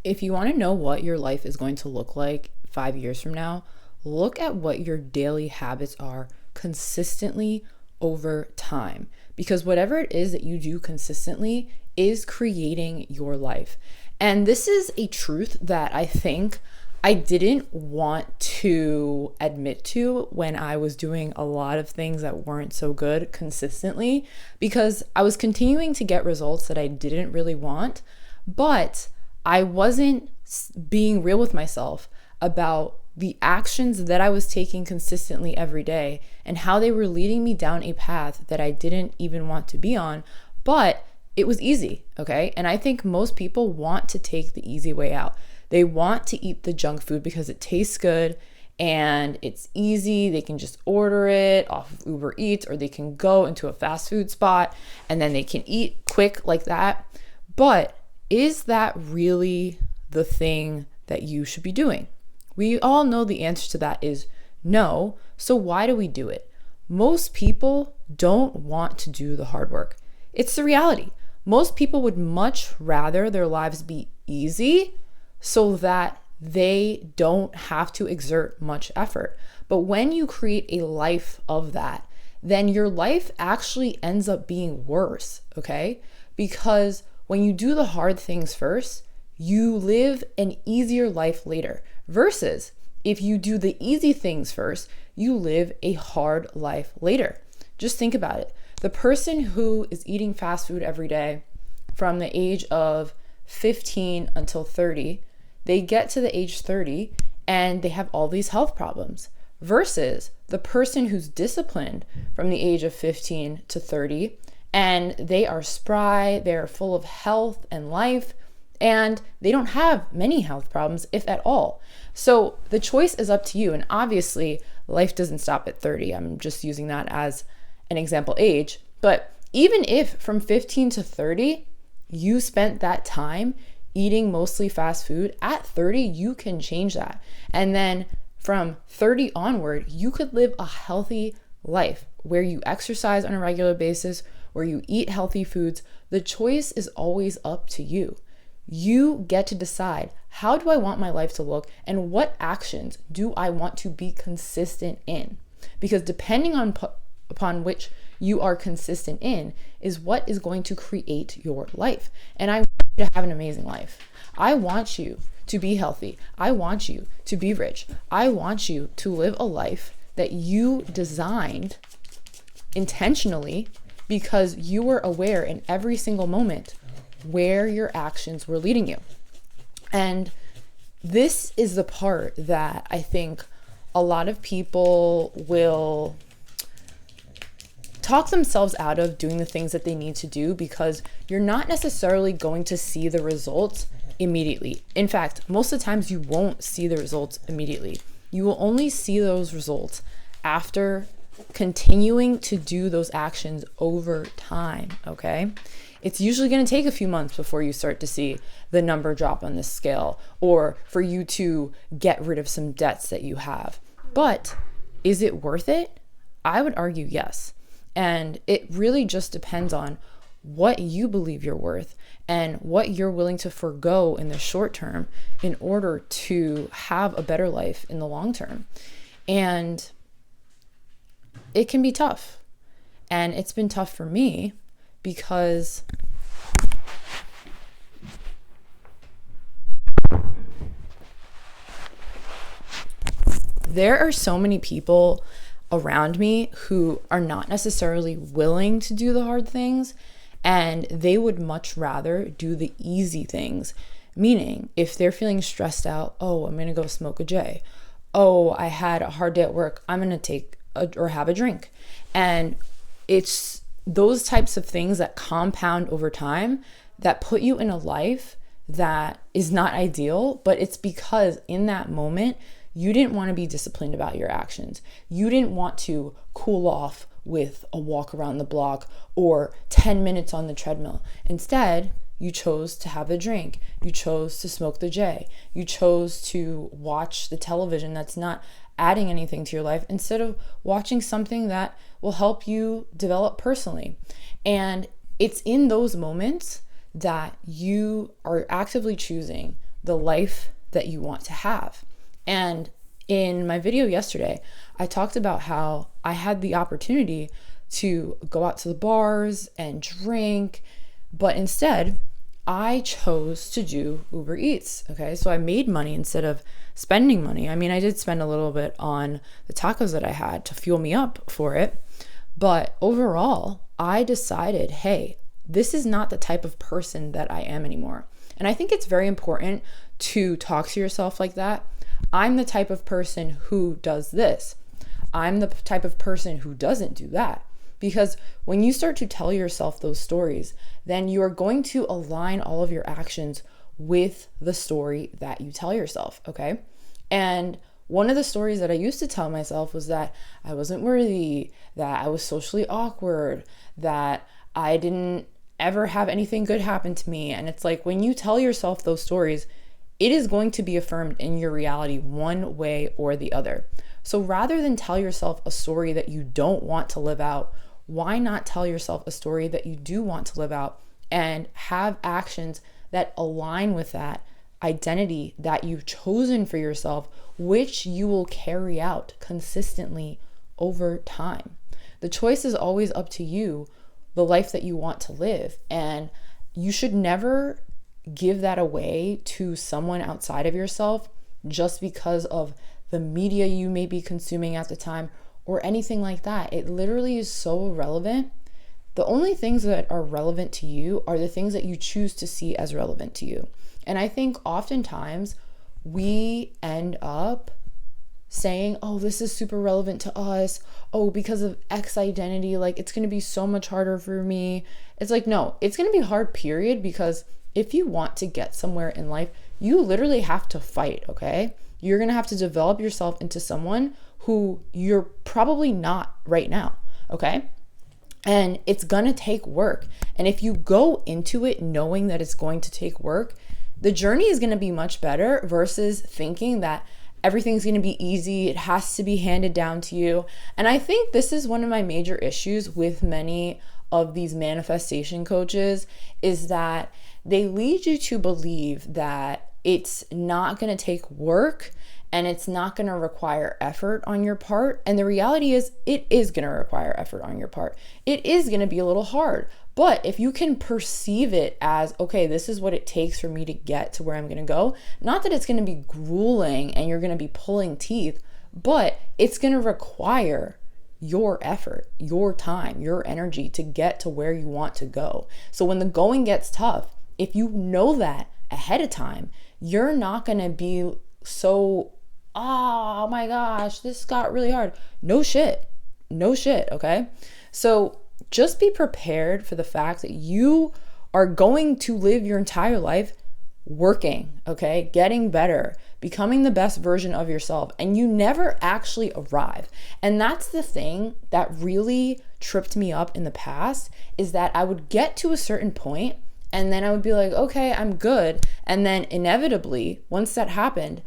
If you want to know what your life is going to look like 5 years from now, look at what your daily habits are consistently over time. Because whatever it is that you do consistently is creating your life. And this is a truth that I think I didn't want to admit to when I was doing a lot of things that weren't so good consistently, because I was continuing to get results that I didn't really want, but I wasn't being real with myself about the actions that I was taking consistently every day and how they were leading me down a path that I didn't even want to be on, but it was easy, okay? And I think most people want to take the easy way out. They want to eat the junk food because it tastes good and it's easy. They can just order it off of Uber Eats, or they can go into a fast food spot and then they can eat quick like that. But is that really the thing that you should be doing? We all know the answer to that is no. So why do we do it? Most people don't want to do the hard work. It's the reality. Most people would much rather their lives be easy so that they don't have to exert much effort. But when you create a life of that, then your life actually ends up being worse, okay? Because when you do the hard things first, you live an easier life later. Versus if you do the easy things first, you live a hard life later. Just think about it. The person who is eating fast food every day from the age of 15 until 30, they get to the age 30 and they have all these health problems. Versus the person who's disciplined from the age of 15 to 30, and they are spry, they're full of health and life, and they don't have many health problems, if at all. So the choice is up to you. And obviously, life doesn't stop at 30. I'm just using that as an example age. But even if from 15 to 30, you spent that time eating mostly fast food, at 30, you can change that. And then from 30 onward, you could live a healthy life where you exercise on a regular basis, where you eat healthy foods. The choice is always up to you. You get to decide, how do I want my life to look and what actions do I want to be consistent in? Because depending on upon which you are consistent in is what is going to create your life. And I want you to have an amazing life. I want you to be healthy. I want you to be rich. I want you to live a life that you designed intentionally because you were aware in every single moment where your actions were leading you. And this is the part that I think a lot of people will talk themselves out of doing the things that they need to do because you're not necessarily going to see the results immediately. In fact, most of the times you won't see the results immediately. You will only see those results after continuing to do those actions over time, okay? It's usually going to take a few months before you start to see the number drop on this scale, or for you to get rid of some debts that you have. But is it worth it? I would argue yes. And it really just depends on what you believe you're worth and what you're willing to forego in the short term in order to have a better life in the long term. And it can be tough. And it's been tough for me because there are so many people around me who are not necessarily willing to do the hard things, and they would much rather do the easy things. Meaning, if they're feeling stressed out, oh, I'm gonna go smoke a J. Oh, I had a hard day at work, I'm gonna take or have a drink. And it's those types of things that compound over time that put you in a life that is not ideal, but it's because in that moment, you didn't want to be disciplined about your actions. You didn't want to cool off with a walk around the block or 10 minutes on the treadmill. Instead, you chose to have a drink. You chose to smoke the J. You chose to watch the television that's not adding anything to your life instead of watching something that will help you develop personally. And it's in those moments that you are actively choosing the life that you want to have. And in my video yesterday, I talked about how I had the opportunity to go out to the bars and drink, but instead I chose to do Uber Eats. Okay, so I made money instead of spending money. I mean, I did spend a little bit on the tacos that I had to fuel me up for it, but overall, I decided, hey, this is not the type of person that I am anymore. And I think it's very important to talk to yourself like that. I'm the type of person who does this. I'm the type of person who doesn't do that. Because when you start to tell yourself those stories, then you are going to align all of your actions with the story that you tell yourself, okay? And one of the stories that I used to tell myself was that I wasn't worthy, that I was socially awkward, that I didn't ever have anything good happen to me. And it's like, when you tell yourself those stories, it is going to be affirmed in your reality one way or the other. So rather than tell yourself a story that you don't want to live out, why not tell yourself a story that you do want to live out and have actions that align with that identity that you've chosen for yourself, which you will carry out consistently over time. The choice is always up to you, the life that you want to live. And you should never give that away to someone outside of yourself just because of the media you may be consuming at the time or anything like that. It literally is so irrelevant. The only things that are relevant to you are the things that you choose to see as relevant to you. And I think oftentimes we end up saying, oh, this is super relevant to us. Oh, because of X identity, like it's going to be so much harder for me. It's like, no, it's going to be hard, period. Because if you want to get somewhere in life, you literally have to fight, okay? You're going to have to develop yourself into someone who you're probably not right now, okay? And it's going to take work. And if you go into it knowing that it's going to take work, the journey is going to be much better versus thinking that everything's going to be easy. It has to be handed down to you. And I think this is one of my major issues with many of these manifestation coaches is that they lead you to believe that it's not going to take work and it's not going to require effort on your part. And the reality is it is going to require effort on your part. It is going to be a little hard. But if you can perceive it as, okay, this is what it takes for me to get to where I'm going to go, not that it's going to be grueling and you're going to be pulling teeth, but it's going to require your effort, your time, your energy to get to where you want to go. So when the going gets tough, if you know that ahead of time, you're not going to be so, oh my gosh, this got really hard. No shit, okay? So just be prepared for the fact that you are going to live your entire life working, okay? Getting better, becoming the best version of yourself, and you never actually arrive. And that's the thing that really tripped me up in the past, is that I would get to a certain point and then I would be like, okay, I'm good. And then inevitably, once that happened,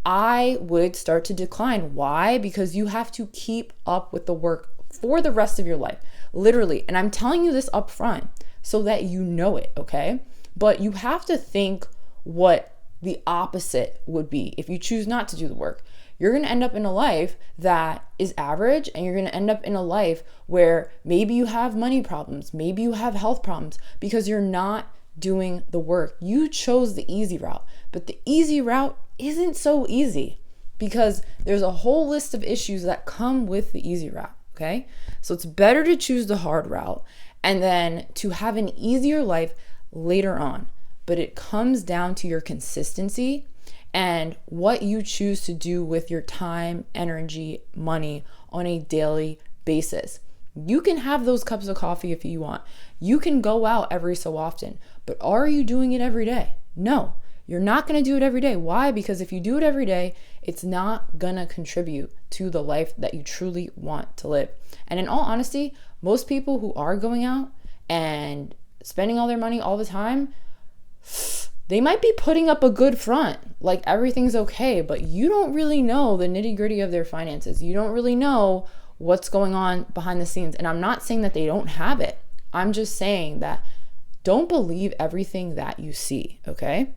I would start to decline. Why? Because you have to keep up with the work for the rest of your life, literally. And I'm telling you this up front so that you know it, okay? But you have to think what the opposite would be if you choose not to do the work. You're going to end up in a life that is average, and you're going to end up in a life where maybe you have money problems, maybe you have health problems because you're not doing the work. You chose the easy route, but the easy route isn't so easy because there's a whole list of issues that come with the easy route, okay? So it's better to choose the hard route and then to have an easier life later on. But it comes down to your consistency and what you choose to do with your time, energy, money on a daily basis. You can have those cups of coffee if you want. You can go out every so often, but are you doing it every day? No, you're not going to do it every day. Why? Because if you do it every day, it's not going to contribute to the life that you truly want to live. And in all honesty, most people who are going out and spending all their money all the time, they might be putting up a good front, like everything's okay, but you don't really know the nitty-gritty of their finances. You don't really know what's going on behind the scenes. And I'm not saying that they don't have it. I'm just saying that don't believe everything that you see, okay?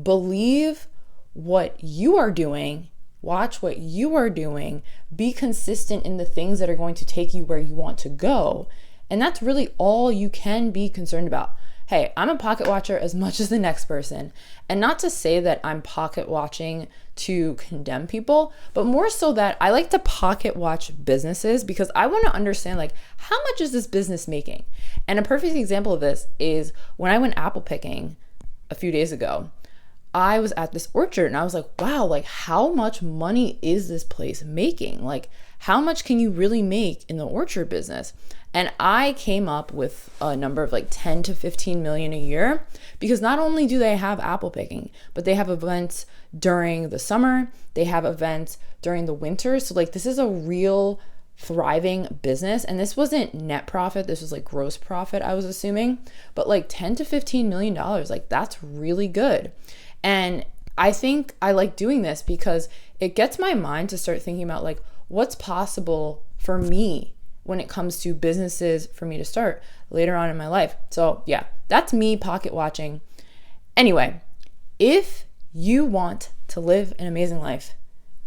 believe what you are doing, watch what you are doing, be consistent in the things that are going to take you where you want to go. And that's really all you can be concerned about. Hey, I'm a pocket watcher as much as the next person. And not to say that I'm pocket watching to condemn people, but more so that I like to pocket watch businesses because I want to understand, like, how much is this business making? And a perfect example of this is when I went apple picking a few days ago. I was at this orchard and I was like, wow, like, how much money is this place making? Like, how much can you really make in the orchard business? And I came up with a number of like 10 to 15 million a year, because not only do they have apple picking, but they have events during the summer, they have events during the winter. So like, this is a real thriving business. And this wasn't net profit, this was like gross profit, I was assuming, but like 10 to 15 million dollars, like, that's really good. And I think I like doing this because it gets my mind to start thinking about, like, what's possible for me when it comes to businesses for me to start later on in my life. So yeah, that's me pocket watching. Anyway, if you want to live an amazing life,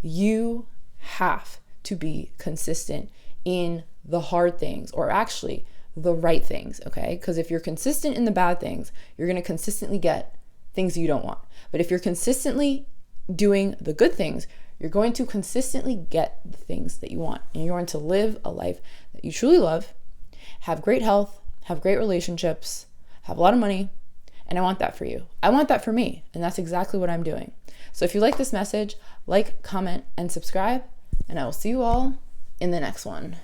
you have to be consistent in the hard things, or actually the right things, okay? Because if you're consistent in the bad things, you're going to consistently get things you don't want. But if you're consistently doing the good things, you're going to consistently get the things that you want. And you're going to live a life that you truly love, have great health, have great relationships, have a lot of money. And I want that for you. I want that for me. And that's exactly what I'm doing. So if you like this message, like, comment, and subscribe. And I will see you all in the next one.